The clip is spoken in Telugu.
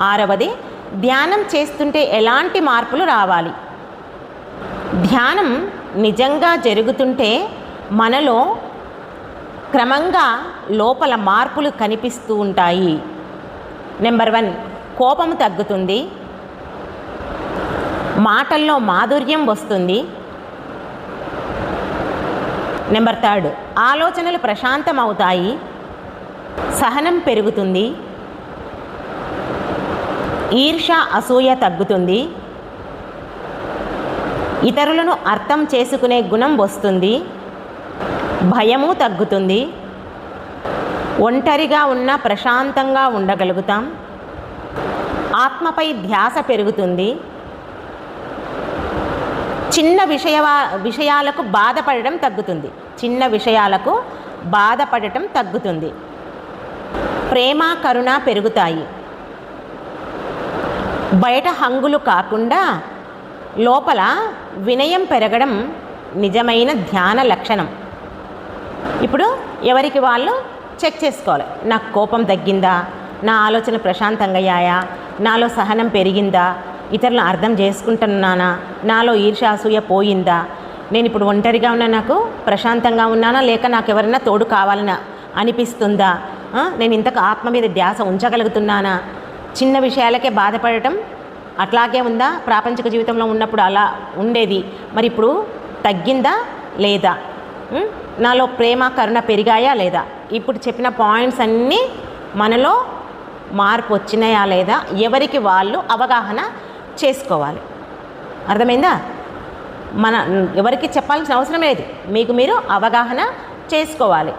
ఆరవది, ధ్యానం చేస్తుంటే ఎలాంటి మార్పులు రావాలి? ధ్యానం నిజంగా జరుగుతుంటే మనలో క్రమంగా లోపల మార్పులు కనిపిస్తూ ఉంటాయి. నెంబర్ 1, కోపము తగ్గుతుంది, మాటల్లో మాధుర్యం వస్తుంది. నెంబర్ 3, ఆలోచనలు ప్రశాంతమవుతాయి, సహనం పెరుగుతుంది, ఈర్ష అసూయ తగ్గుతుంది, ఇతరులను అర్థం చేసుకునే గుణం వస్తుంది, భయము తగ్గుతుంది, ఒంటరిగా ఉన్న ప్రశాంతంగా ఉండగలుగుతాం, ఆత్మపై ధ్యాస పెరుగుతుంది, చిన్న విషయాలకు బాధపడటం తగ్గుతుంది, చిన్న విషయాలకు బాధపడటం తగ్గుతుంది, ప్రేమ కరుణ పెరుగుతాయి, బయట హంగులు కాకుండా లోపల వినయం పెరగడం నిజమైన ధ్యాన లక్షణం. ఇప్పుడు ఎవరికి వాళ్ళు చెక్ చేసుకోవాలి. నాకు కోపం తగ్గిందా, నా ఆలోచన ప్రశాంతంగా అయ్యాయా, నాలో సహనం పెరిగిందా, ఇతరులను అర్థం చేసుకుంటున్నానా, నాలో ఈర్ష్య అసూయ పోయిందా, నేను ఇప్పుడు ఒంటరిగా ఉన్నా, నాకు ప్రశాంతంగా ఉన్నానా, లేక నాకు ఎవరైనా తోడు కావాలని అనిపిస్తుందా, నేను ఇంతకు ఆత్మ మీద ధ్యాస ఉంచగలుగుతున్నానా, చిన్న విషయాలకే బాధపడటం అట్లాగే ఉందా, ప్రాపంచిక జీవితంలో ఉన్నప్పుడు అలా ఉండేది, మరి ఇప్పుడు తగ్గిందా లేదా, నాలో ప్రేమ కరుణ పెరిగాయా లేదా, ఇప్పుడు చెప్పిన పాయింట్స్ అన్నీ మనలో మార్పు వచ్చినాయా లేదా, ఎవరికి వాళ్ళు అవగాహన చేసుకోవాలి. అర్థమైందా? ఎవరికి చెప్పాల్సిన అవసరం లేదు, మీకు మీరు అవగాహన చేసుకోవాలి.